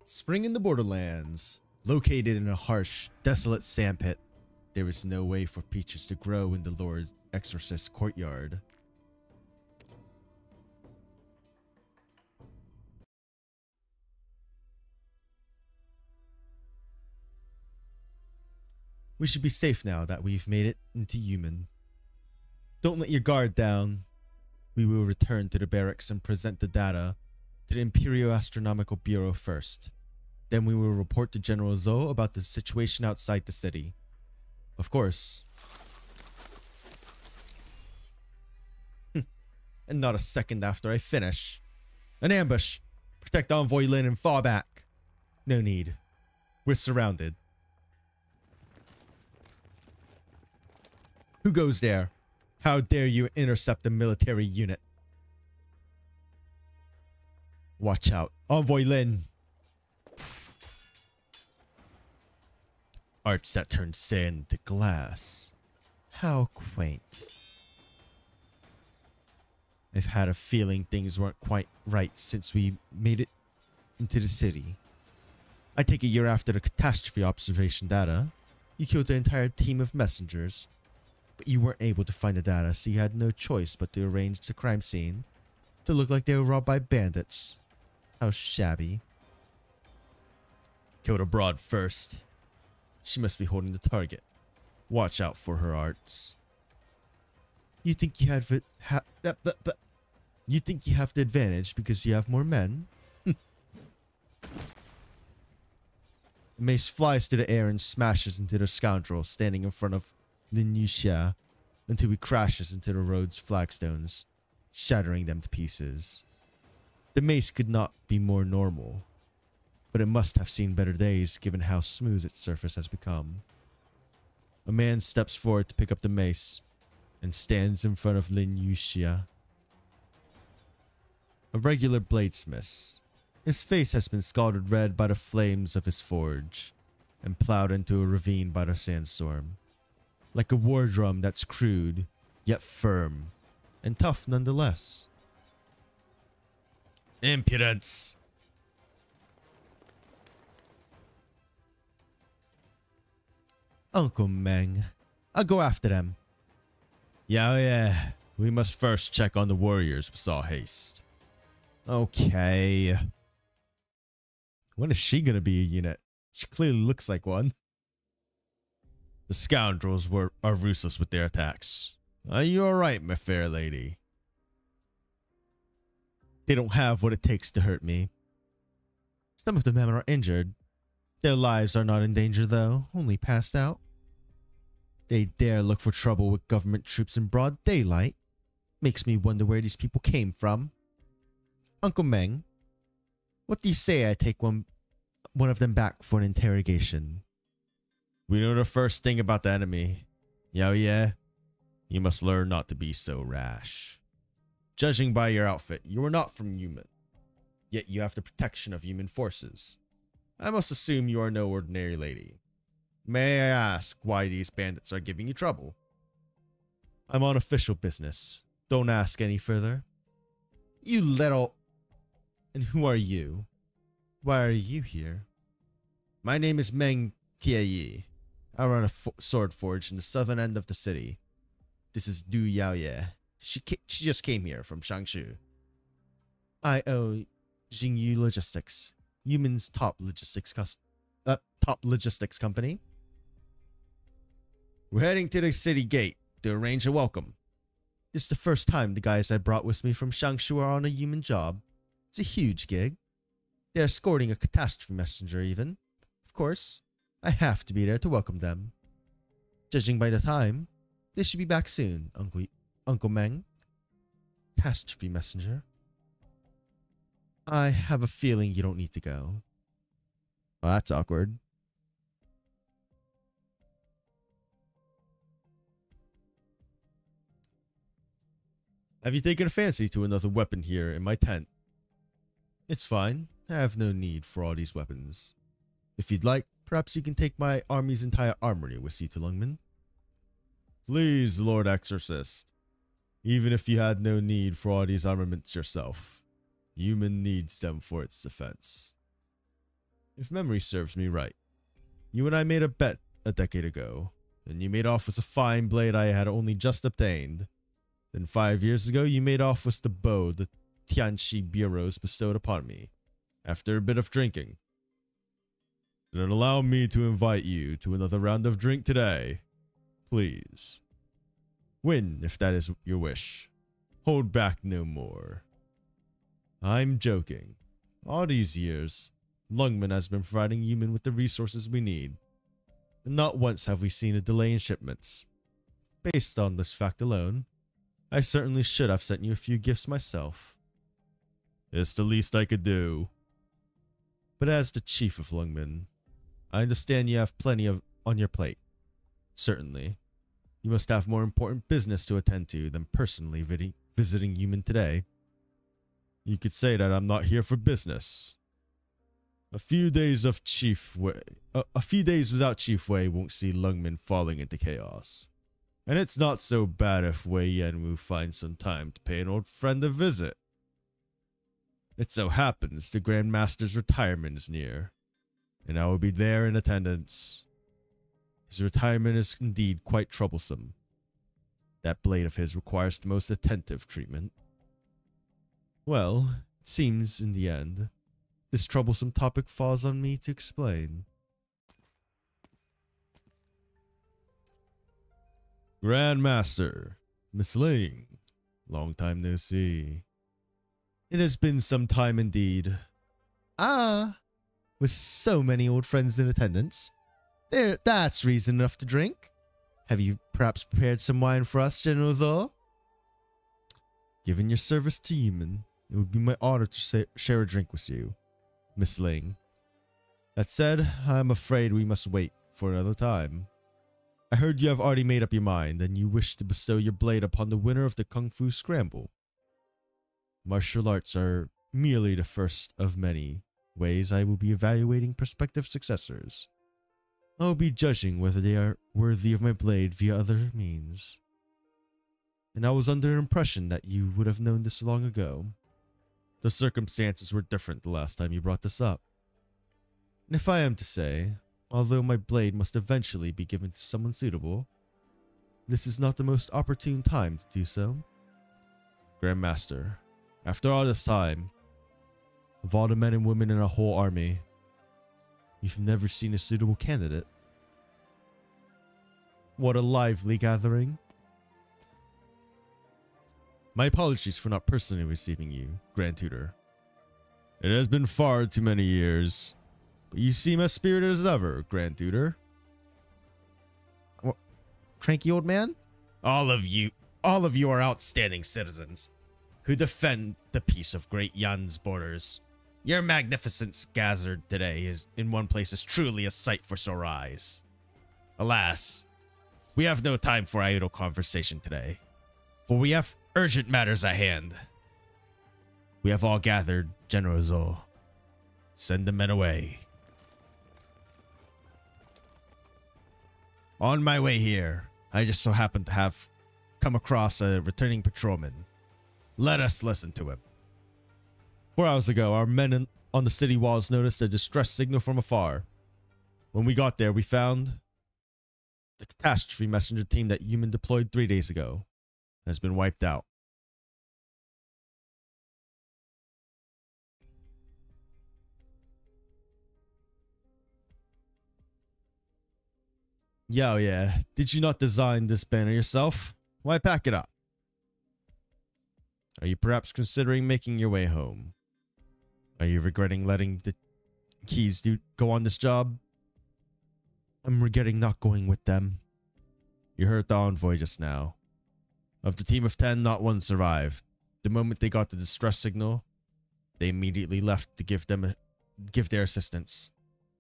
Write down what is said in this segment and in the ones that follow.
Spring in the Borderlands. Located in a harsh, desolate sandpit, there is no way for peaches to grow in the Lord Exorcist's courtyard. We should be safe now that we've made it into human. Don't let your guard down. We will return to the barracks and present the data to the Imperial Astronomical Bureau first. Then we will report to General Zhou about the situation outside the city. Of course. And not a second after I finish. An ambush! Protect Envoy Lin and fall back. No need. We're surrounded. Who goes there? How dare you intercept a military unit? Watch out. Envoy Lin. Arts that turn sand to glass. How quaint. I've had a feeling things weren't quite right since we made it into the city. I take a year after the catastrophe observation data. You killed the entire team of messengers. But you weren't able to find the data, so you had no choice but to arrange the crime scene to look like they were robbed by bandits. How shabby. Killed a broad first. She must be holding the target. Watch out for her, Arts. You think you have you think you have the advantage because you have more men? Mace flies through the air and smashes into the scoundrel standing in front of Lin Yuxia until he crashes into the road's flagstones, shattering them to pieces. The mace could not be more normal, but it must have seen better days given how smooth its surface has become. A man steps forward to pick up the mace and stands in front of Lin Yuxia. A regular bladesmith. His face has been scalded red by the flames of his forge and plowed into a ravine by the sandstorm. Like a war drum that's crude, yet firm, and tough nonetheless. Impudence! Uncle Meng, I'll go after them. Yeah, we must first check on the warriors with all haste. Okay. When is she gonna be a unit? She clearly looks like one. The scoundrels are ruthless with their attacks. Are you alright, my fair lady? They don't have what it takes to hurt me. Some of the men are injured. Their lives are not in danger though, only passed out. They dare look for trouble with government troops in broad daylight. Makes me wonder where these people came from. Uncle Meng, what do you say I take one of them back for an interrogation? We know the first thing about the enemy. Yeah. You must learn not to be so rash. Judging by your outfit, you are not from human. Yet you have the protection of human forces. I must assume you are no ordinary lady. May I ask why these bandits are giving you trouble? I'm on official business. Don't ask any further. You little... And who are you? Why are you here? My name is Meng Tieyi. I run a sword forge in the southern end of the city. This is Du Yaoye. She just came here from Shangshu. I owe Jingyu Logistics, Human's top logistics company. We're heading to the city gate to arrange a welcome. It's the first time the guys I brought with me from Shangshu are on a human job. It's a huge gig. They're escorting a catastrophe messenger even. Of course, I have to be there to welcome them. Judging by the time, they should be back soon, Uncle Meng. Catastrophe messenger. I have a feeling you don't need to go. Well, that's awkward. Have you taken a fancy to another weapon here in my tent? It's fine. I have no need for all these weapons. If you'd like, perhaps you can take my army's entire armory with you to Lungmen. Please, Lord Exorcist. Even if you had no need for all these armaments yourself, human needs them for its defense. If memory serves me right, you and I made a bet a decade ago, and you made off with a fine blade I had only just obtained. Then 5 years ago, you made off with the bow the Tianchi bureaus bestowed upon me, after a bit of drinking. Then allow me to invite you to another round of drink today. Please. Win, if that is your wish. Hold back no more. I'm joking. All these years, Lungman has been providing Human with the resources we need, and not once have we seen a delay in shipments. Based on this fact alone, I certainly should have sent you a few gifts myself. It's the least I could do. But as the chief of Lungman, I understand you have plenty on your plate. Certainly, you must have more important business to attend to than personally visiting Human today. You could say that I'm not here for business. A few days without Chief Wei won't see Lungman falling into chaos. And it's not so bad if Wei Yanwu finds some time to pay an old friend a visit. It so happens the Grand Master's retirement is near, and I will be there in attendance. His retirement is indeed quite troublesome. That blade of his requires the most attentive treatment. Well, it seems, in the end, this troublesome topic falls on me to explain. Grand Master, Miss Ling, long time no see. It has been some time indeed. Ah, with so many old friends in attendance, that's reason enough to drink. Have you perhaps prepared some wine for us, General Zhou? Given your service to Human, it would be my honor to share a drink with you, Miss Ling. That said, I'm afraid we must wait for another time. I heard you have already made up your mind, and you wish to bestow your blade upon the winner of the Kung Fu Scramble. Martial arts are merely the first of many ways I will be evaluating prospective successors. I will be judging whether they are worthy of my blade via other means. And I was under the impression that you would have known this long ago. The circumstances were different the last time you brought this up. And if I am to say, although my blade must eventually be given to someone suitable, this is not the most opportune time to do so. Grandmaster, after all this time, of all the men and women in our whole army, you've never seen a suitable candidate. What a lively gathering. My apologies for not personally receiving you, Grand Tutor. It has been far too many years, but you seem as spirited as ever, Grand Tutor. What, cranky old man? All of you are outstanding citizens who defend the peace of Great Yan's borders. Your magnificence gathered today in one place is truly a sight for sore eyes. Alas, we have no time for idle conversation today, for we have urgent matters at hand. We have all gathered, General Zhou. Send the men away. On my way here, I just so happened to have come across a returning patrolman. Let us listen to him. 4 hours ago, our men on the city walls noticed a distress signal from afar. When we got there, we found the catastrophe messenger team that Human deployed 3 days ago has been wiped out. Yo, yeah. Did you not design this banner yourself? Why pack it up? Are you perhaps considering making your way home? Are you regretting letting the Keys go on this job? I'm regretting not going with them. You heard the envoy just now. Of the team of 10, not one survived. The moment they got the distress signal, they immediately left to give their assistance,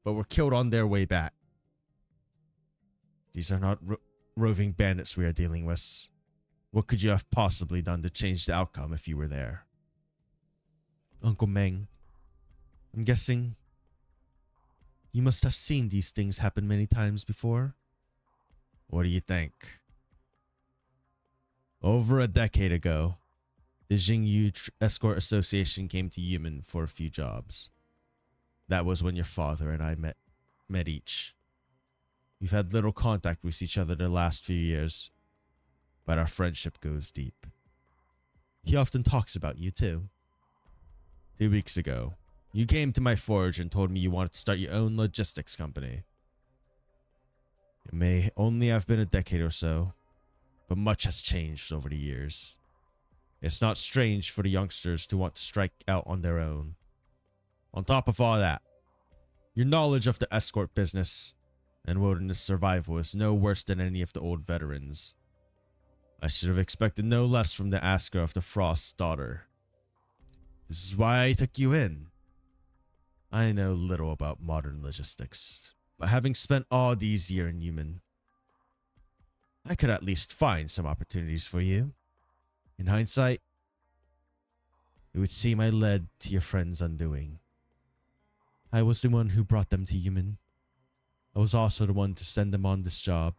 but were killed on their way back. These are not roving bandits we are dealing with. What could you have possibly done to change the outcome if you were there? Uncle Meng, I'm guessing you must have seen these things happen many times before. What do you think? Over a decade ago, the Jingyu Escort Association came to Yumen for a few jobs. That was when your father and I met each. We've had little contact with each other the last few years, but our friendship goes deep. He often talks about you too. 2 weeks ago, you came to my forge and told me you wanted to start your own logistics company. It may only have been a decade or so, but much has changed over the years. It's not strange for the youngsters to want to strike out on their own. On top of all that, your knowledge of the escort business and wilderness survival is no worse than any of the old veterans. I should have expected no less from the asker of the Frost's daughter. This is why I took you in. I know little about modern logistics, but having spent all these years in human, I could at least find some opportunities for you. In hindsight, it would seem I led to your friend's undoing. I was the one who brought them to human. I was also the one to send them on this job.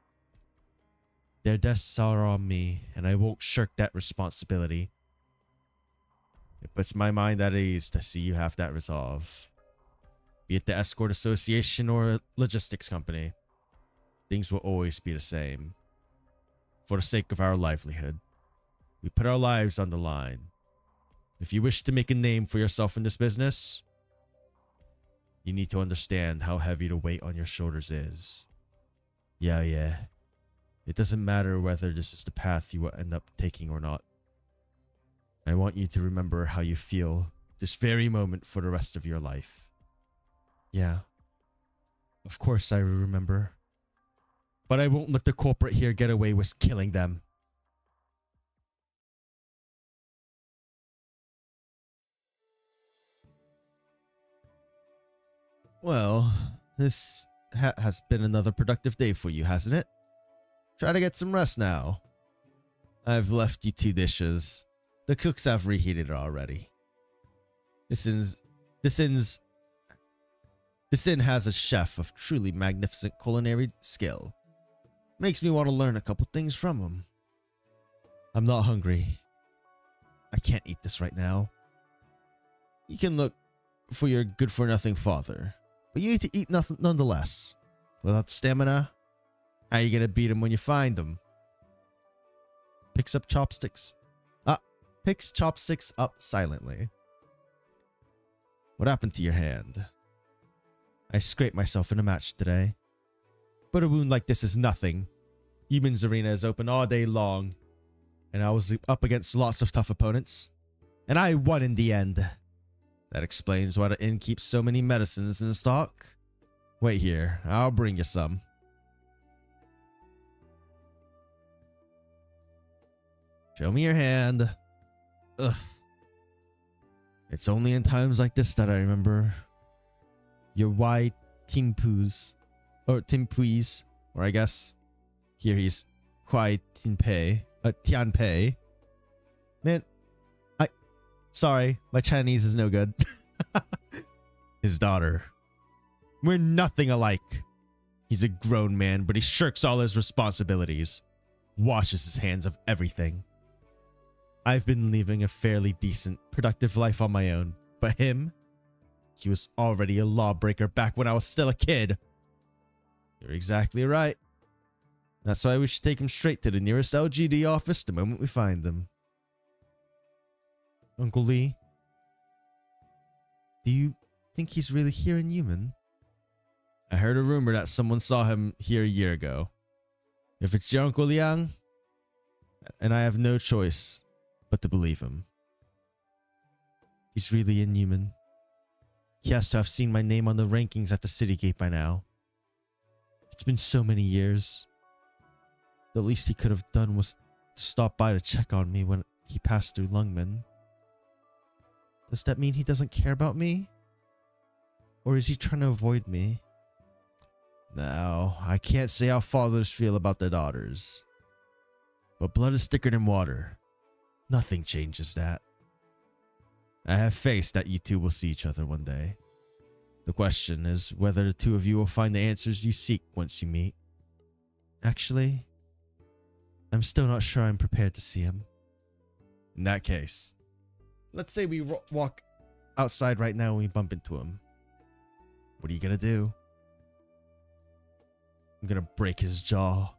Their deaths are on me, and I won't shirk that responsibility. It puts my mind at ease to see you have that resolve. Be it the escort association or a logistics company, things will always be the same. For the sake of our livelihood, we put our lives on the line. If you wish to make a name for yourself in this business, you need to understand how heavy the weight on your shoulders is. Yeah. It doesn't matter whether this is the path you will end up taking or not. I want you to remember how you feel this very moment for the rest of your life. Yeah. Of course I remember. But I won't let the corporate here get away with killing them. Well, this has been another productive day for you, hasn't it? Try to get some rest now. I've left you 2 dishes. The cooks have reheated it already. This inn has a chef of truly magnificent culinary skill. Makes me want to learn a couple things from him. I'm not hungry. I can't eat this right now. You can look for your good-for-nothing father, but you need to eat nothing nonetheless. Without stamina, how are you gonna beat him when you find him? Picks chopsticks up silently. What happened to your hand? I scraped myself in a match today. But a wound like this is nothing. Human's arena is open all day long, and I was up against lots of tough opponents, and I won in the end. That explains why the inn keeps so many medicines in stock. Wait here, I'll bring you some. Show me your hand. Ugh. It's only in times like this that I remember your white Timpuis, or I guess here he's Kwai Tianpei. Man, sorry, my Chinese is no good. His daughter. We're nothing alike. He's a grown man, but he shirks all his responsibilities. Washes his hands of everything. I've been living a fairly decent, productive life on my own, but him? He was already a lawbreaker back when I was still a kid. You're exactly right. That's why we should take him straight to the nearest LGD office the moment we find them. Uncle Lee, do you think he's really here in Human? I heard a rumor that someone saw him here a year ago. If it's your Uncle Liang, and I have no choice but to believe him. He's really in Human. He has to have seen my name on the rankings at the city gate by now. It's been so many years. The least he could have done was to stop by to check on me when he passed through Lungman. Does that mean he doesn't care about me? Or is he trying to avoid me? No, I can't say how fathers feel about their daughters. But blood is thicker than water. Nothing changes that. I have faith that you two will see each other one day. The question is whether the two of you will find the answers you seek once you meet. Actually, I'm still not sure I'm prepared to see him. In that case, let's say we walk outside right now and we bump into him. What are you gonna do? I'm gonna break his jaw.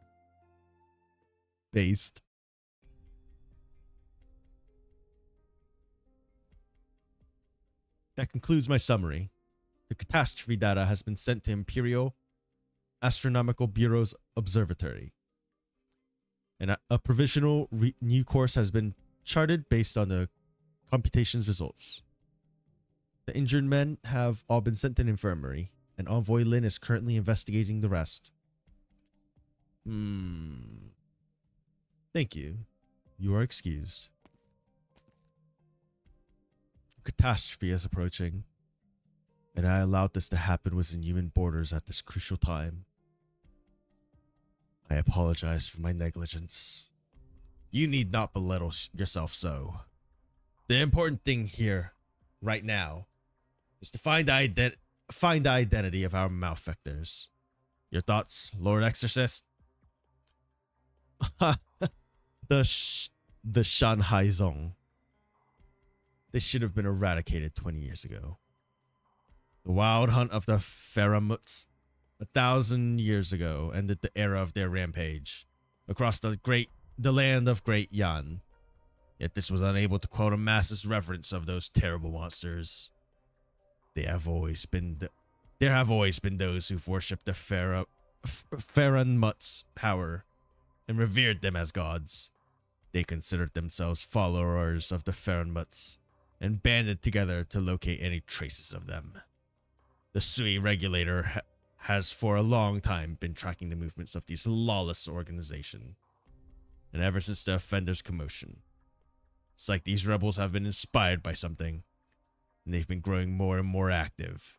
Based. That concludes my summary. The catastrophe data has been sent to Imperial Astronomical Bureau's observatory. And a provisional new course has been charted based on the computation's results. The injured men have all been sent to an infirmary, and Envoy Lin is currently investigating the rest. Thank you. You are excused. Catastrophe is approaching, and I allowed this to happen within human borders at this crucial time. I apologize for my negligence. You need not belittle yourself so. The important thing here, right now, is to find the identity of our malefactors. Your thoughts, Lord Exorcist? the Shanhai Zong. They should have been eradicated 20 years ago. The wild hunt of the Feramuts 1,000 years ago ended the era of their rampage across the land of Great Yan. Yet this was unable to quell a masses reverence of those terrible monsters. There have always been those who've worshipped the Feramuts' power and revered them as gods. They considered themselves followers of the Feramuts and banded together to locate any traces of them. The Sui regulator has for a long time been tracking the movements of this lawless organization. And ever since the offender's commotion, it's like these rebels have been inspired by something, and they've been growing more and more active.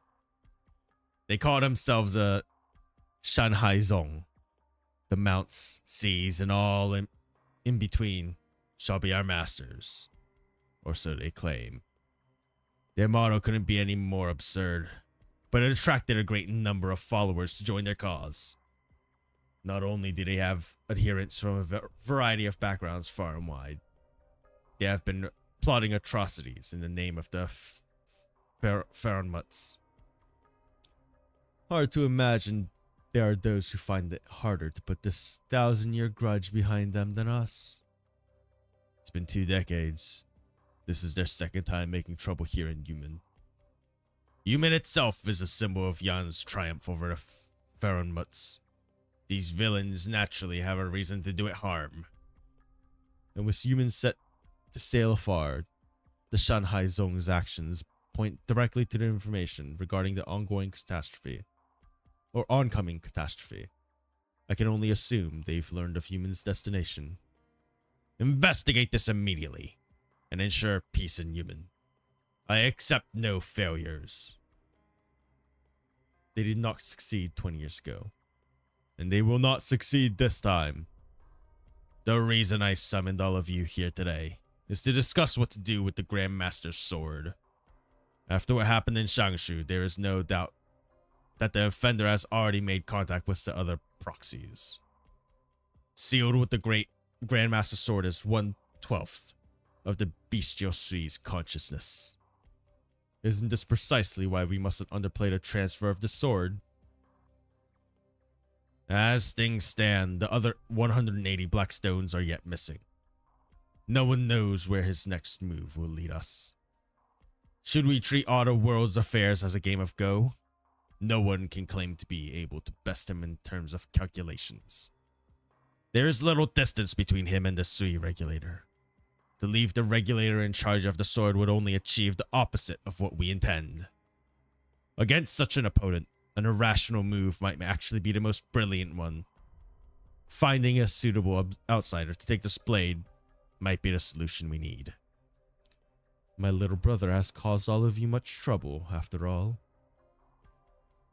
They call themselves a Shanhai Zong. The mounts, seas, and all in between shall be our masters, or so they claim. Their motto couldn't be any more absurd, but it attracted a great number of followers to join their cause. Not only do they have adherents from a variety of backgrounds far and wide, they have been plotting atrocities in the name of the Feramuts. Hard to imagine there are those who find it harder to put this 1,000-year grudge behind them than us. It's been 2 decades. This is their second time making trouble here in Yumen. Yumen itself is a symbol of Yan's triumph over the Feramuts. These villains naturally have a reason to do it harm. And with humans set to sail afar, the Shanhai Zong's actions point directly to the information regarding the ongoing catastrophe, or oncoming catastrophe. I can only assume they've learned of humans' destination. Investigate this immediately, and ensure peace in Yumen. I accept no failures. They did not succeed 20 years ago, and they will not succeed this time. The reason I summoned all of you here today is to discuss what to do with the Grand Master's sword. After what happened in Shangshu, there is no doubt that the offender has already made contact with the other proxies. Sealed with the great Grandmaster sword is 1/12 of the bestial Sui's consciousness. Isn't this precisely why we mustn't underplay the transfer of the sword? As things stand, the other 180 black stones are yet missing. No one knows where his next move will lead us. Should we treat all the world's affairs as a game of Go? No one can claim to be able to best him in terms of calculations. There is little distance between him and the Sui regulator. To leave the regulator in charge of the sword would only achieve the opposite of what we intend. Against such an opponent, an irrational move might actually be the most brilliant one. Finding a suitable outsider to take this blade might be the solution we need. My little brother has caused all of you much trouble, after all.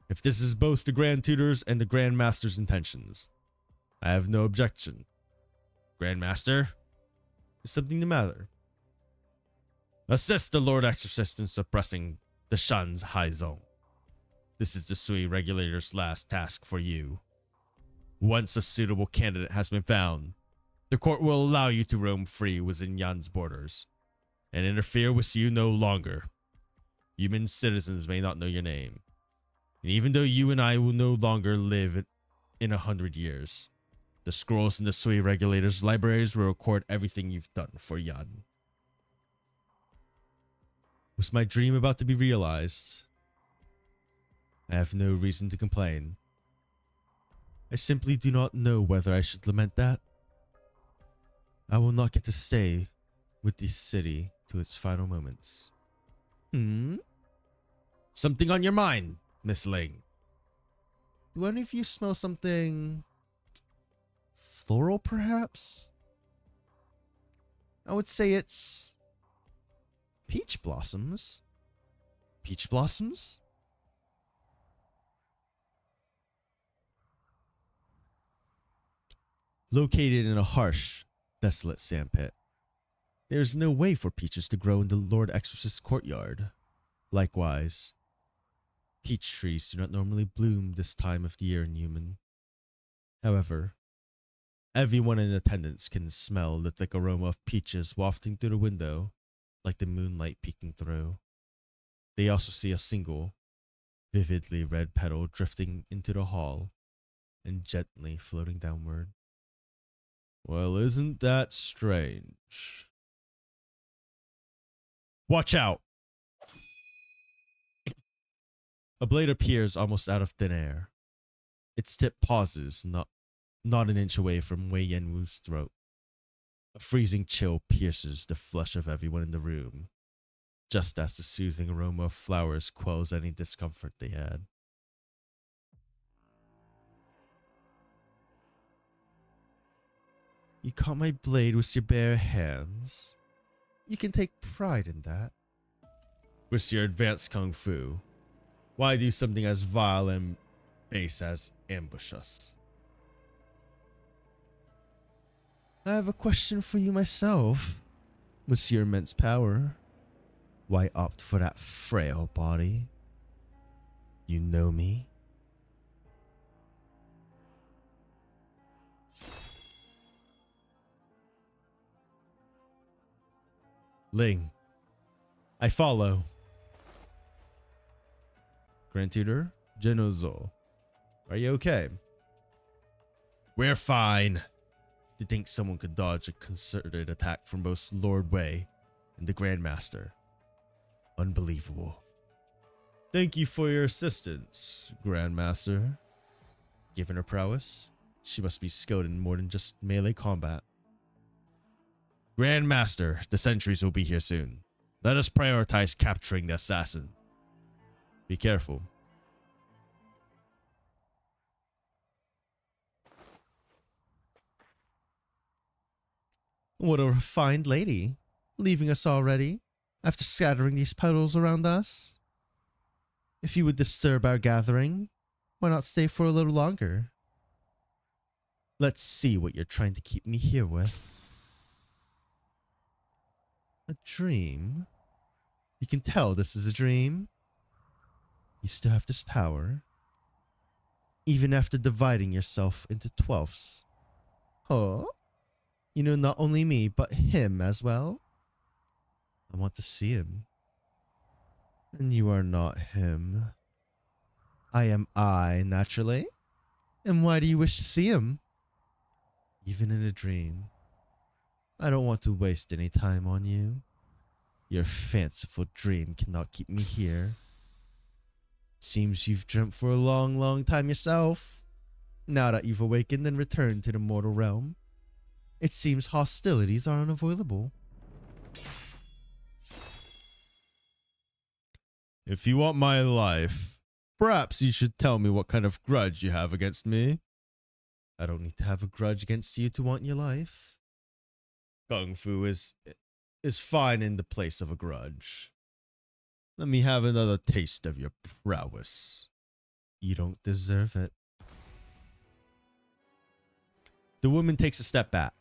If this is both the Grand Tutor's and the Grand Master's intentions, I have no objection. Grand Master, is something the matter? Assist the Lord Exorcist in suppressing the Shanhai Zong. This is the Sui regulator's last task for you. Once a suitable candidate has been found, the court will allow you to roam free within Yan's borders and interfere with you no longer. Human citizens may not know your name, And even though you and I will no longer live in 100 years, the scrolls in the Sui Regulators' libraries will record everything you've done for Yan. Was my dream about to be realized? I have no reason to complain. I simply do not know whether I should lament that. I will not get to stay with this city to its final moments. Something on your mind, Miss Ling? Do any of you smell something floral, perhaps? I would say it's peach blossoms. Peach blossoms? Located in a harsh, desolate sandpit, there is no way for peaches to grow in the Lord Exorcist's courtyard. Likewise, peach trees do not normally bloom this time of the year in Human. However, everyone in attendance can smell the thick aroma of peaches wafting through the window, like the moonlight peeking through. They also see a single, vividly red petal drifting into the hall and gently floating downward. Well, isn't that strange? Watch out! A blade appears almost out of thin air. Its tip pauses, not an inch away from Wei Yanwu's throat. A freezing chill pierces the flesh of everyone in the room, just as the soothing aroma of flowers quells any discomfort they had. You caught my blade with your bare hands. You can take pride in that. With your advanced kung fu, why do something as vile and base as ambush us? I have a question for you myself, with your immense power. Why opt for that frail body? You know me? Ling, I follow. Grand Tutor, Genozo, are you okay? We're fine. To think someone could dodge a concerted attack from both Lord Wei and the Grandmaster. Unbelievable. Thank you for your assistance, Grandmaster. Given her prowess, she must be skilled in more than just melee combat. Grandmaster, the sentries will be here soon. Let us prioritize capturing the assassin. Be careful. What a refined lady. Leaving us already, after scattering these petals around us. If you would disturb our gathering, why not stay for a little longer? Let's see what you're trying to keep me here with. A dream? You can tell this is a dream. You still have this power, even after dividing yourself into 12ths. Huh? You know not only me, but him as well? I want to see him. And you are not him. I am I, naturally. And why do you wish to see him? Even in a dream. I don't want to waste any time on you. Your fanciful dream cannot keep me here. Seems you've dreamt for a long, long time yourself. Now that you've awakened and returned to the mortal realm, it seems hostilities are unavoidable. If you want my life, perhaps you should tell me what kind of grudge you have against me. I don't need to have a grudge against you to want your life. Kung Fu is fine in the place of a grudge. Let me have another taste of your prowess. You don't deserve it. The woman takes a step back.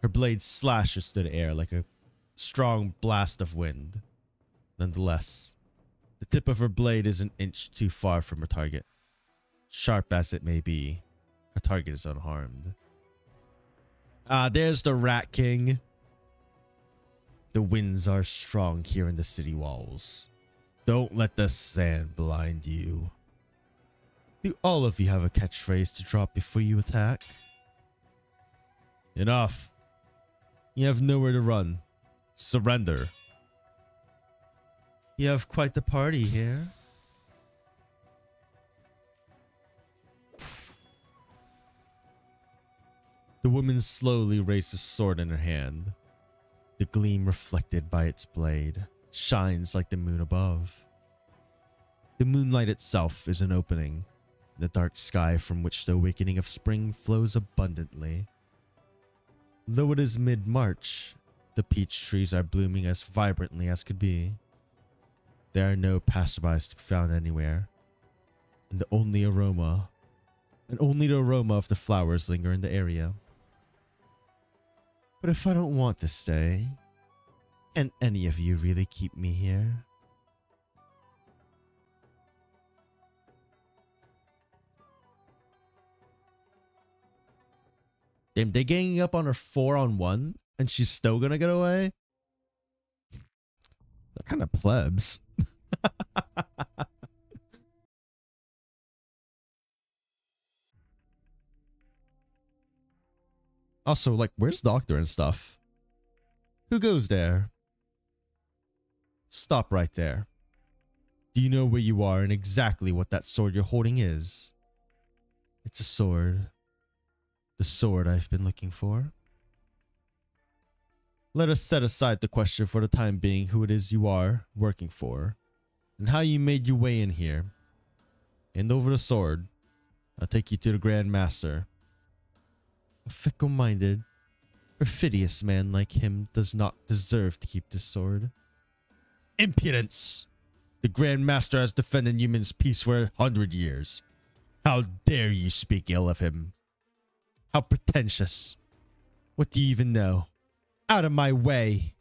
Her blade slashes through the air like a strong blast of wind. Nonetheless, the tip of her blade is an inch too far from her target. Sharp as it may be, her target is unharmed. Ah, there's the Rat King. The winds are strong here in the city walls. Don't let the sand blind you. Do all of you have a catchphrase to drop before you attack? Enough. You have nowhere to run. Surrender. You have quite the party here. The woman slowly raised a sword in her hand. The gleam reflected by its blade shines like the moon above. The moonlight itself is an opening, the dark sky from which the awakening of spring flows abundantly. Though it is mid-March, the peach trees are blooming as vibrantly as could be. There are no passerbys to be found anywhere, and only the aroma of the flowers linger in the area. But if I don't want to stay, can any of you really keep me here? Damn, they ganging up on her 4-on-1 and she's still gonna get away? That kind of plebs. Also, like, where's Doctor and stuff? Who goes there? Stop right there. Do you know where you are and exactly what that sword you're holding is? It's a sword. The sword I've been looking for. Let us set aside the question for the time being who it is you are working for, and how you made your way in here. Hand over the sword. I'll take you to the Grand Master. A fickle-minded, perfidious man like him does not deserve to keep this sword. Impudence! The Grand Master has defended humans' peace for 100 years. How dare you speak ill of him? How pretentious. What do you even know? Out of my way!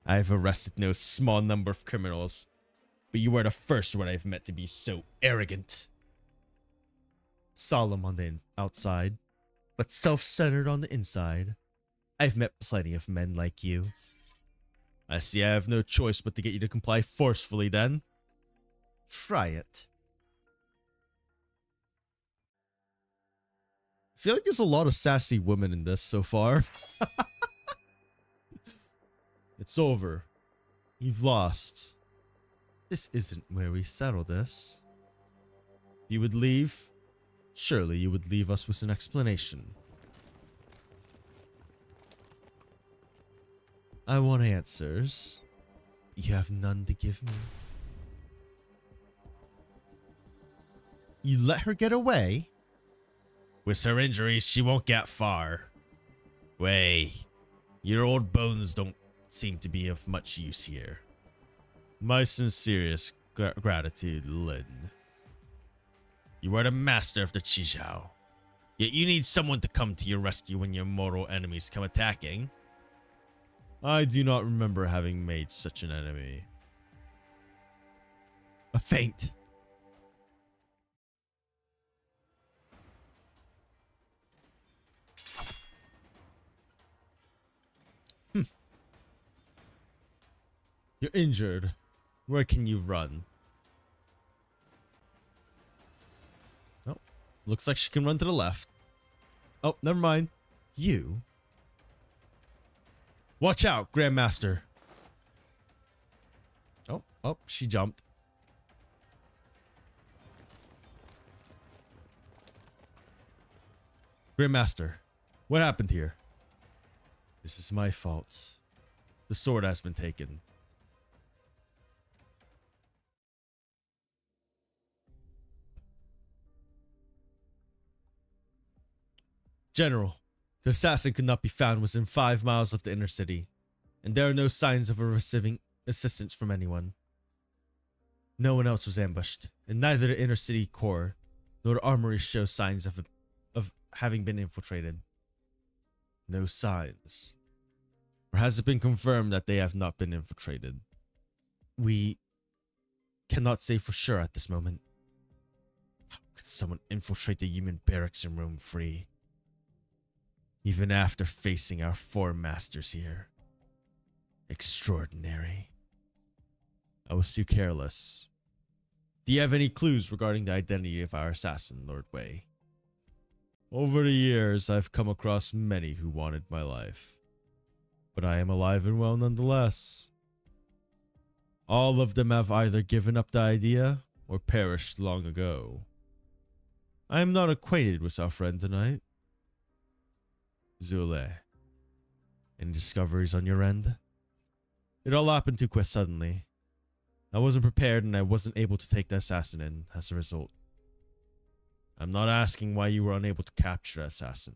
I have arrested no small number of criminals, but you are the first one I've met to be so arrogant. Solemn on the outside, but self-centered on the inside. I've met plenty of men like you. I see I have no choice but to get you to comply forcefully then. Try it. I feel like there's a lot of sassy women in this so far. It's over. You've lost. This isn't where we settle this. If you would leave, surely you would leave us with an explanation. I want answers. You have none to give me. You let her get away? With her injuries, she won't get far. Way, your old bones don't seem to be of much use here. My sincerest gratitude, Lin. You are the master of the Chijiao. Yet you need someone to come to your rescue when your mortal enemies come attacking. I do not remember having made such an enemy. A feint. You're injured. Where can you run? Oh, looks like she can run to the left. Oh, never mind. You? Watch out, Grandmaster. Oh, she jumped. Grandmaster, what happened here? This is my fault. The sword has been taken. General, the assassin could not be found within 5 miles of the inner city, and there are no signs of receiving assistance from anyone. No one else was ambushed, and neither the inner city core nor the armory show signs of having been infiltrated. No signs. Or has it been confirmed that they have not been infiltrated? We cannot say for sure at this moment. How could someone infiltrate the human barracks and roam free? Even after facing our 4 masters here. Extraordinary. I was too careless. Do you have any clues regarding the identity of our assassin, Lord Wei? Over the years, I've come across many who wanted my life, but I am alive and well nonetheless. All of them have either given up the idea or perished long ago. I am not acquainted with our friend tonight. Zule, any discoveries on your end? It all happened too quick suddenly. I wasn't prepared and I wasn't able to take the assassin in as a result. I'm not asking why you were unable to capture the assassin.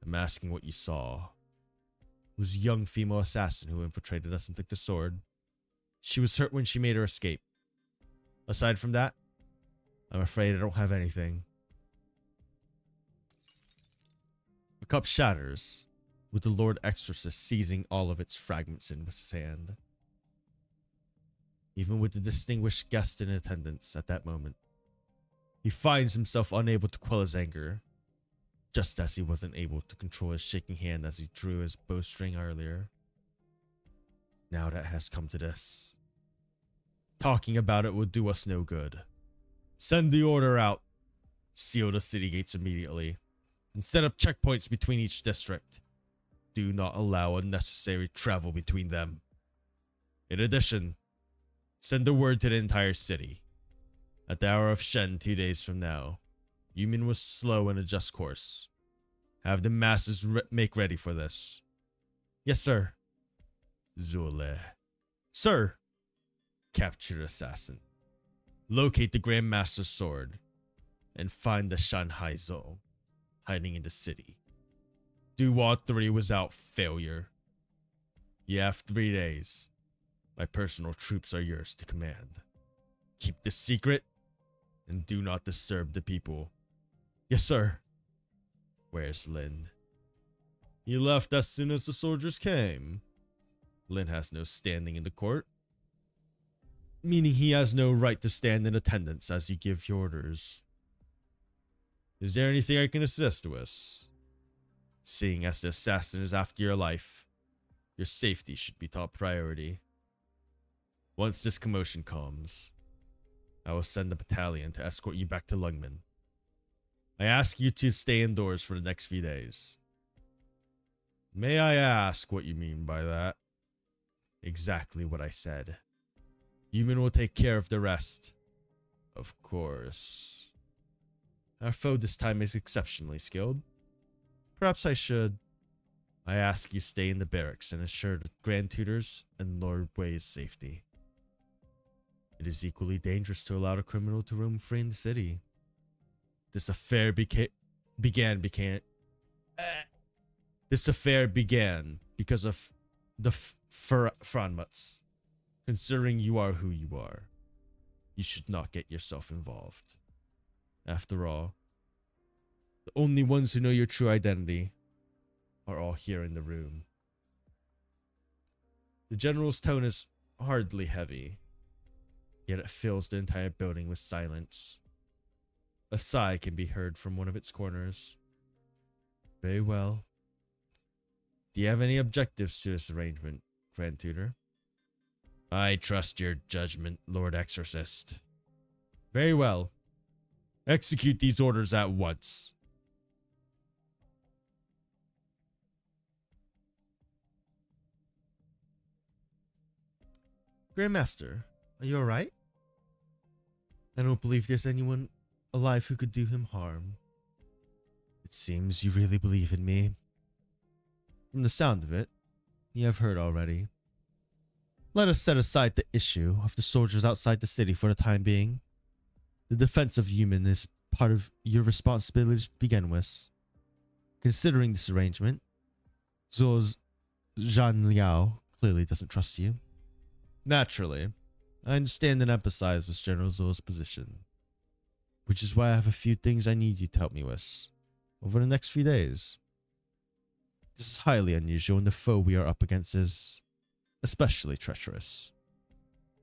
I'm asking what you saw. It was a young female assassin who infiltrated us and took the sword. She was hurt when she made her escape. Aside from that, I'm afraid I don't have anything. The cup shatters, with the Lord Exorcist seizing all of its fragments in his hand. Even with the distinguished guest in attendance at that moment, he finds himself unable to quell his anger, just as he wasn't able to control his shaking hand as he drew his bowstring earlier. Now that has come to this. Talking about it will do us no good. Send the order out. Seal the city gates immediately, and set up checkpoints between each district. Do not allow unnecessary travel between them. In addition, send a word to the entire city. At the hour of Shen 2 days from now, Yumin was slow and adjust course. Have the masses make ready for this. Yes, sir. Zule. Sir. Capture the assassin. Locate the Grand Master's sword. And find the Shanghai Zhou hiding in the city. Do all 3 without failure. You have 3 days. My personal troops are yours to command. Keep this secret and do not disturb the people. Yes, sir. Where's Lin? He left as soon as the soldiers came. Lin has no standing in the court, meaning he has no right to stand in attendance as you give your orders. Is there anything I can assist with? Seeing as the assassin is after your life, your safety should be top priority. Once this commotion calms, I will send a battalion to escort you back to Lungmen. I ask you to stay indoors for the next few days. May I ask what you mean by that? Exactly what I said. Yumin will take care of the rest. Of course. Our foe this time is exceptionally skilled. Perhaps I should. I ask you stay in the barracks and assure the Grand Tutors and Lord Wei's safety. It is equally dangerous to allow a criminal to roam free in the city. This affair began because of the Franmuts. Considering you are who you are, you should not get yourself involved. After all, the only ones who know your true identity are all here in the room. The general's tone is hardly heavy, yet it fills the entire building with silence. A sigh can be heard from one of its corners. Very well. Do you have any objectives to this arrangement, Grand Tutor? I trust your judgment, Lord Exorcist. Very well. Execute these orders at once. Grandmaster, are you alright? I don't believe there's anyone alive who could do him harm. It seems you really believe in me. From the sound of it, you have heard already. Let us set aside the issue of the soldiers outside the city for the time being. The defense of Yumin is part of your responsibility to begin with. Considering this arrangement, Zhou's Zhan Liao clearly doesn't trust you. Naturally, I understand and empathize with General Zhou's position, which is why I have a few things I need you to help me with over the next few days. This is highly unusual, and the foe we are up against is especially treacherous.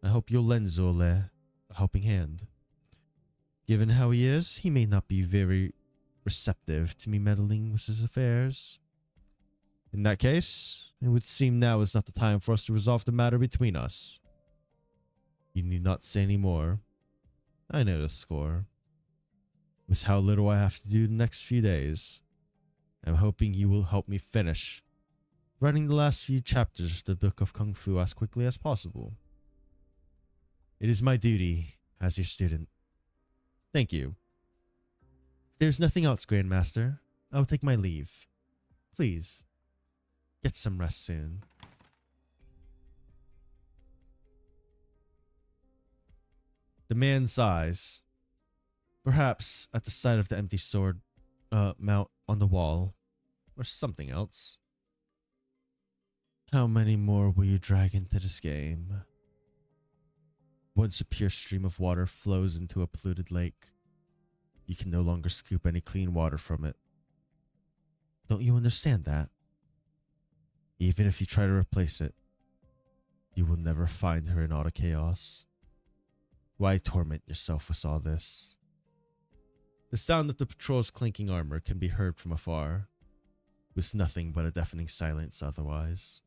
I hope you'll lend Zole a helping hand. Given how he is, he may not be very receptive to me meddling with his affairs. In that case, it would seem now is not the time for us to resolve the matter between us. You need not say any more. I know the score. With how little I have to do the next few days, I'm hoping you will help me finish writing the last few chapters of the Book of Kung Fu as quickly as possible. It is my duty as your student. Thank you. If there's nothing else, Grandmaster, I will take my leave. Please, get some rest soon. The man sighs, perhaps at the sight of the empty sword mount on the wall, or something else. How many more will you drag into this game? Once a pure stream of water flows into a polluted lake, you can no longer scoop any clean water from it. Don't you understand that? Even if you try to replace it, you will never find her in all the chaos. Why torment yourself with all this? The sound of the patrol's clinking armor can be heard from afar, with nothing but a deafening silence otherwise.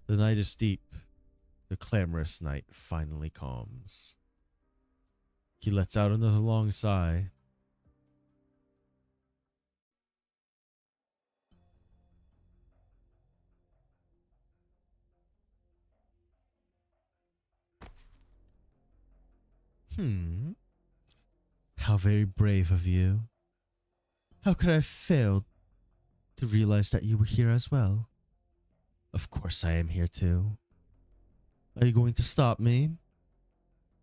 The night is deep. The clamorous night finally calms. He lets out another long sigh. How very brave of you. How could I have failed to realize that you were here as well? Of course I am here too. Are you going to stop me?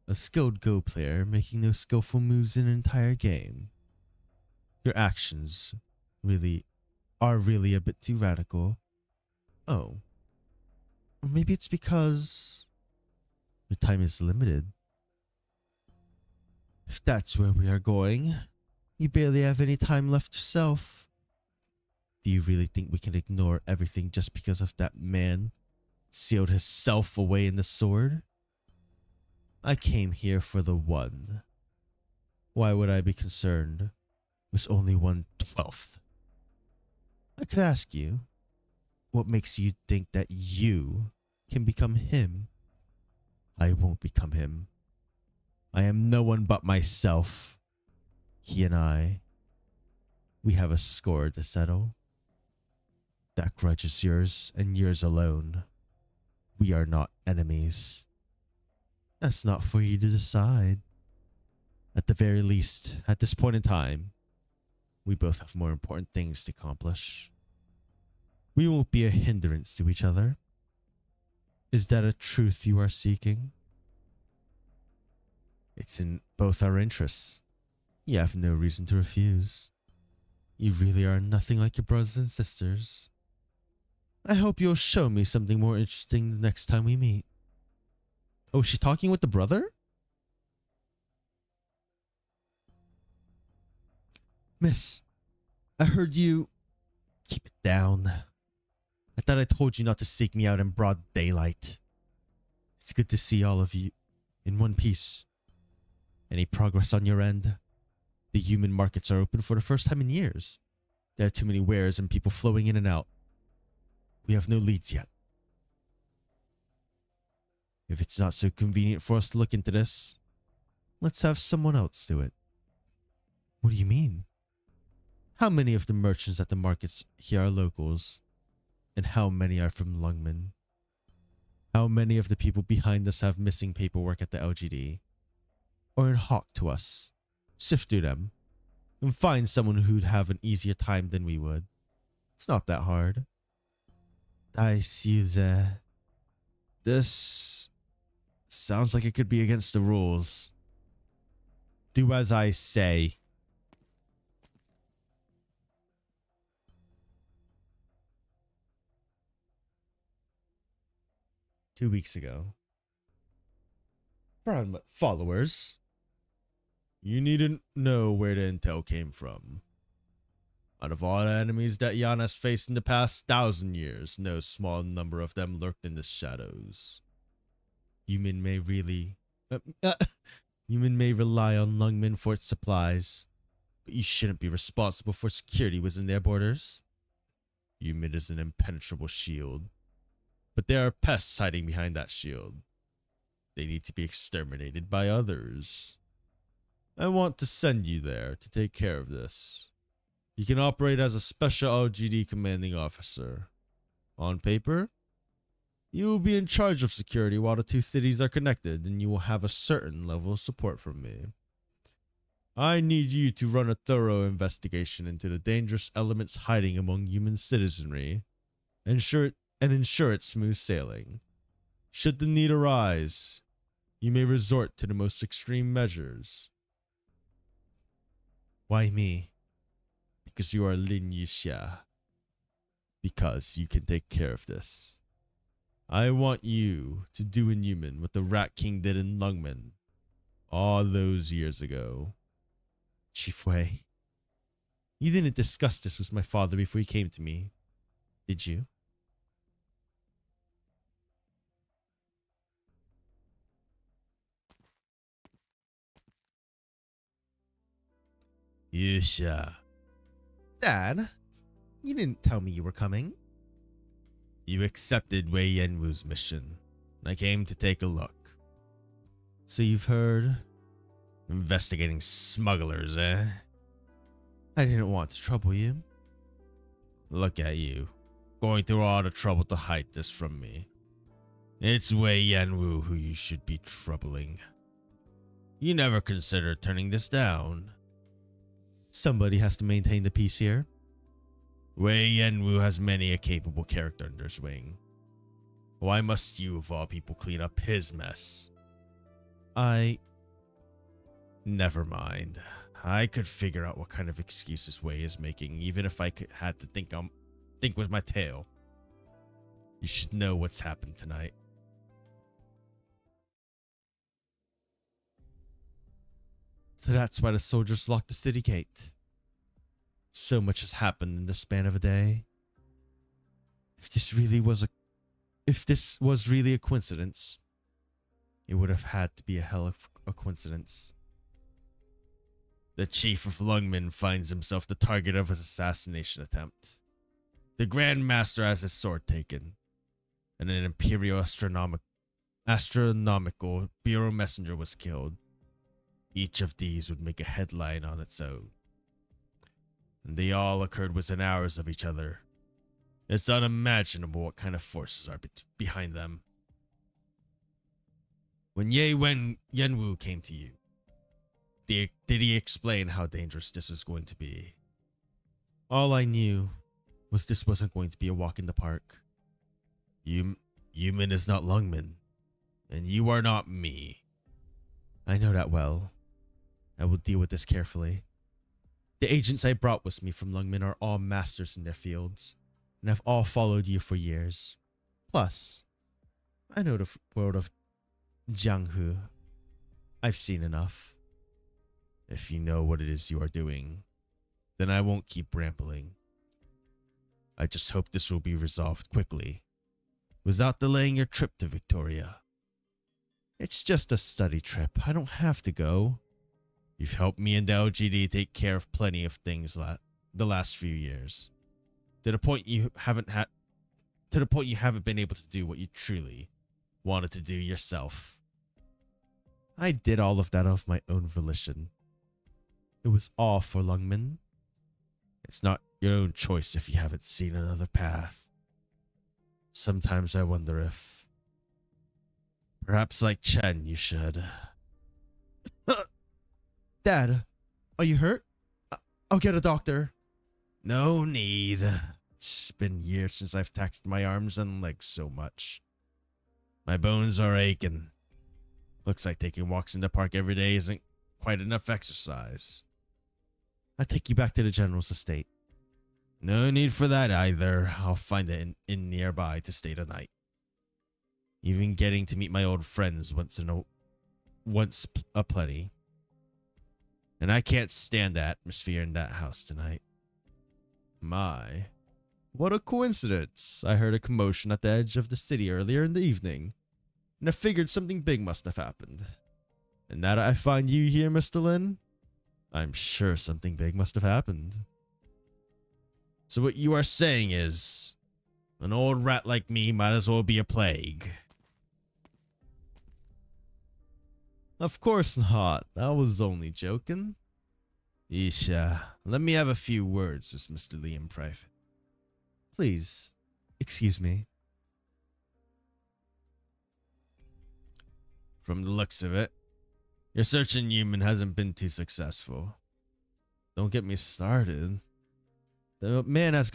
A skilled Go player making no skillful moves in an entire game. Your actions are really a bit too radical. Oh. Or maybe it's because your time is limited. If that's where we are going, you barely have any time left yourself. Do you really think we can ignore everything just because of that man sealed himself away in the sword? I came here for the one. Why would I be concerned with only 1/12? I could ask you, what makes you think that you can become him? I won't become him. I am no one but myself. He and I, we have a score to settle. That grudge is yours and yours alone. We are not enemies. That's not for you to decide. At the very least, at this point in time, we both have more important things to accomplish. We won't be a hindrance to each other. Is that a truth you are seeking? It's in both our interests. You have no reason to refuse. You really are nothing like your brothers and sisters. I hope you'll show me something more interesting the next time we meet. Oh, is she talking with the brother? Miss, I heard you... Keep it down. I thought I told you not to seek me out in broad daylight. It's good to see all of you in one piece. Any progress on your end? The human markets are open for the first time in years. There are too many wares and people flowing in and out. We have no leads yet. If it's not so convenient for us to look into this, let's have someone else do it. What do you mean? How many of the merchants at the markets here are locals? And how many are from Lungmen? How many of the people behind us have missing paperwork at the LGD? Or in Hawk to us? Sift through them and find someone who'd have an easier time than we would. It's not that hard. I see that. This sounds like it could be against the rules. Do as I say. Two weeks ago. From followers. You needn't know where the intel came from. Out of all the enemies that Yan has faced in the past 1,000 years, no small number of them lurked in the shadows. Human may rely on Lungmen for its supplies, but you shouldn't be responsible for security within their borders. Human is an impenetrable shield, but there are pests hiding behind that shield. They need to be exterminated by others. I want to send you there to take care of this. You can operate as a special LGD commanding officer. On paper, you will be in charge of security while the two cities are connected, and you will have a certain level of support from me. I need you to run a thorough investigation into the dangerous elements hiding among human citizenry, and ensure it's smooth sailing. Should the need arise, you may resort to the most extreme measures. Why me? Because you are Lin Yixia. Because you can take care of this. I want you to do in human what the Rat King did in Lungmen all those years ago. Chief Wei, you didn't discuss this with my father before you came to me, did you? Yusha. Dad, you didn't tell me you were coming. You accepted Wei Yanwu's mission, and I came to take a look. So you've heard? Investigating smugglers, eh? I didn't want to trouble you. Look at you, going through all the trouble to hide this from me. It's Wei Yanwu who you should be troubling. You never considered turning this down. Somebody has to maintain the peace here. Wei Yanwu has many a capable character under his wing. Why must you, of all people, clean up his mess? Never mind. I could figure out what kind of excuses Wei is making, even if I had to think with my tail. You should know what's happened tonight. So that's why the soldiers locked the city gate. So much has happened in the span of a day. If this was really a coincidence, it would have had to be a hell of a coincidence. The chief of Lungmen finds himself the target of an assassination attempt. The Grand Master has his sword taken, and an Imperial Astronomical Bureau messenger was killed. Each of these would make a headline on its own. And they all occurred within hours of each other. It's unimaginable what kind of forces are behind them. When Yanwu came to you, did he explain how dangerous this was going to be? All I knew was this wasn't going to be a walk in the park. Human is not Lungmen, and you are not me. I know that well. I will deal with this carefully. The agents I brought with me from Lungmen are all masters in their fields, and have all followed you for years. Plus, I know the world of Jianghu. I've seen enough. If you know what it is you are doing, then I won't keep rambling. I just hope this will be resolved quickly, without delaying your trip to Victoria. It's just a study trip. I don't have to go. You've helped me and the LGD take care of plenty of things the last few years. To the point you haven't been able to do what you truly wanted to do yourself. I did all of that of my own volition. It was all for Lungmen. It's not your own choice if you haven't seen another path. Sometimes I wonder if, perhaps like Chen, you should. Dad, are you hurt? I'll get a doctor. No need. It's been years since I've taxed my arms and legs so much. My bones are aching. Looks like taking walks in the park every day isn't quite enough exercise. I'll take you back to the General's estate. No need for that either. I'll find an inn nearby to stay the night. Even getting to meet my old friends once a plenty. And I can't stand the atmosphere in that house tonight. My, what a coincidence. I heard a commotion at the edge of the city earlier in the evening, and I figured something big must have happened. And now that I find you here, Mr. Lin, I'm sure something big must have happened. So what you are saying is, an old rat like me might as well be a plague. Of course not. I was only joking. Isha, let me have a few words with Mr. Lee in private. Please, excuse me. From the looks of it, your search in human hasn't been too successful. Don't get me started. The man has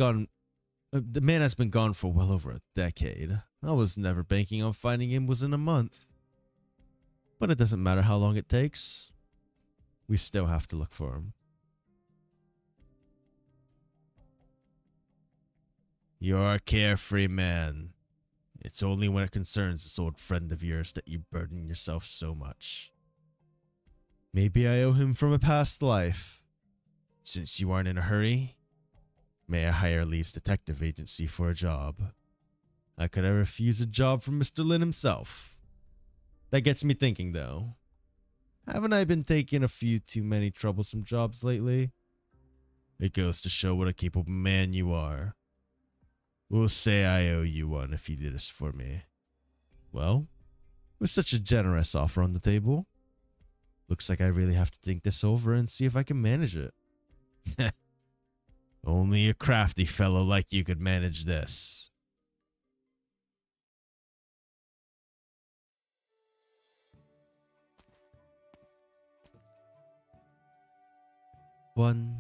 been gone for well over a decade. I was never banking on finding him within a month. But it doesn't matter how long it takes. We still have to look for him. You're a carefree man. It's only when it concerns this old friend of yours that you burden yourself so much. Maybe I owe him from a past life. Since you aren't in a hurry, may I hire Lee's detective agency for a job? How could I refuse a job from Mr. Lin himself? That gets me thinking though. Haven't I been taking a few too many troublesome jobs lately? It goes to show what a capable man you are. We'll say I owe you one if you did this for me. Well, with such a generous offer on the table, looks like I really have to think this over and see if I can manage it. Only a crafty fellow like you could manage this. One,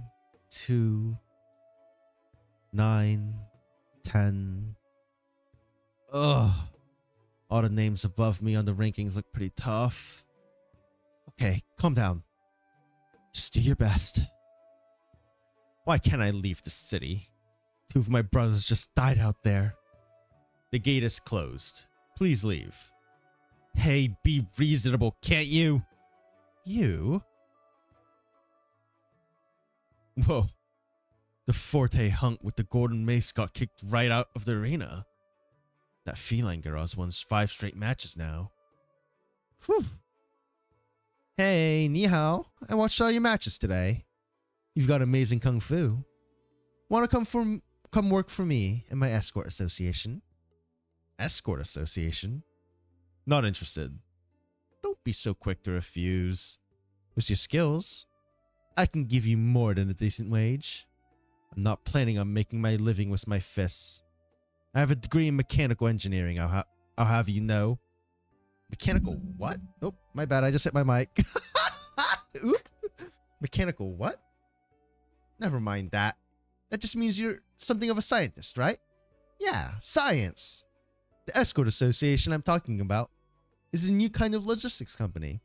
2, 9, 10. Ugh. All the names above me on the rankings look pretty tough. Okay, calm down. Just do your best. Why can't I leave the city? 2 of my brothers just died out there. The gate is closed. Please leave. Hey, be reasonable, can't you? You? Whoa. The Forte hunk with the golden mace got kicked right out of the arena. That feline girl's won 5 straight matches now. Whew. Hey, ni hao. I watched all your matches today. You've got amazing kung fu. Want to come work for me in my escort association? Escort association? Not interested. Don't be so quick to refuse. With your skills, I can give you more than a decent wage. I'm not planning on making my living with my fists. I have a degree in mechanical engineering, I'll have you know. Mechanical what? Oh, my bad, I just hit my mic. Oop. Mechanical what? Never mind that. That just means you're something of a scientist, right? Yeah, science. The Escort Association I'm talking about is a new kind of logistics company.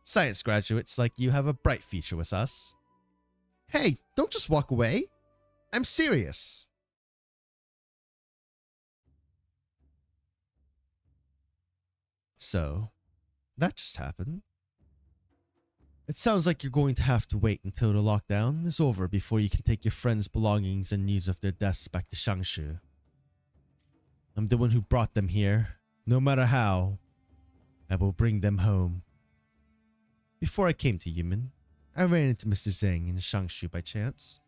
Science graduates like you have a bright future with us. Hey, don't just walk away. I'm serious. So, that just happened. It sounds like you're going to have to wait until the lockdown is over before you can take your friends' belongings and news of their deaths back to Shangshu. I'm the one who brought them here. No matter how, I will bring them home. Before I came to Yumen, I ran into Mr. Zhang in Shangshu by chance.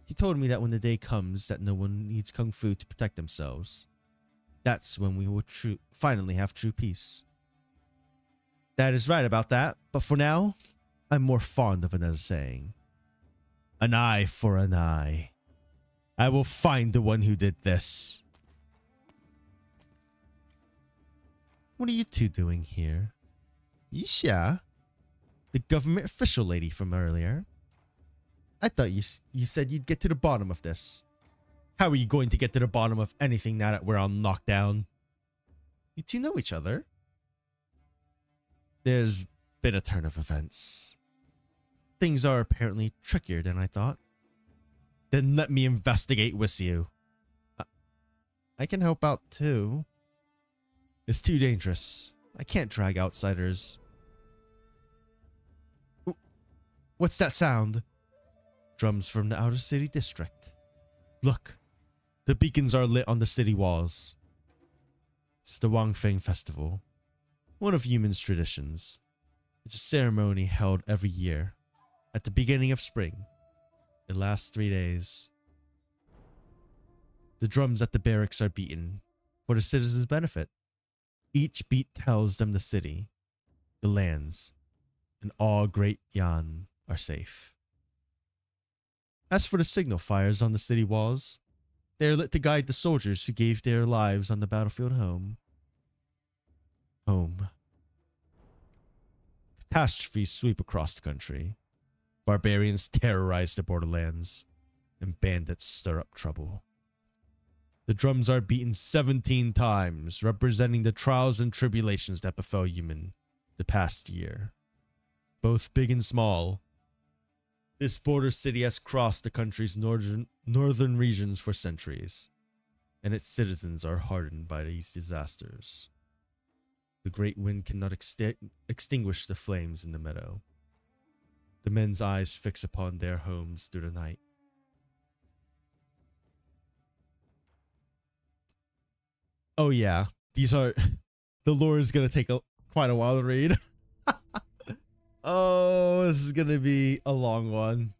He told me that when the day comes that no one needs kung fu to protect themselves, that's when we will finally have true peace. That is right about that, but for now, I'm more fond of another saying. An eye for an eye. I will find the one who did this. What are you two doing here? Yisha? The government official lady from earlier? I thought you said you'd get to the bottom of this. How are you going to get to the bottom of anything now that we're on lockdown? You two know each other? There's been a turn of events. Things are apparently trickier than I thought. Then let me investigate with you. I can help out too. It's too dangerous. I can't drag outsiders. What's that sound? Drums from the outer city district. Look, the beacons are lit on the city walls. It's the Wangfeng Festival, one of Yumen's traditions. It's a ceremony held every year at the beginning of spring. It lasts 3 days. The drums at the barracks are beaten for the citizens' benefit. Each beat tells them the city, the lands, and all Great Yan are safe. As for the signal fires on the city walls, they are lit to guide the soldiers who gave their lives on the battlefield home. Home. Catastrophes sweep across the country. Barbarians terrorize the borderlands, and bandits stir up trouble. The drums are beaten 17 times, representing the trials and tribulations that befell human the past year. Both big and small. This border city has crossed the country's northern regions for centuries, and its citizens are hardened by these disasters. The great wind cannot extinguish the flames in the meadow. The men's eyes fix upon their homes through the night. Oh yeah, these are... The lore is going to take quite a while to read. Oh, this is going to be a long one.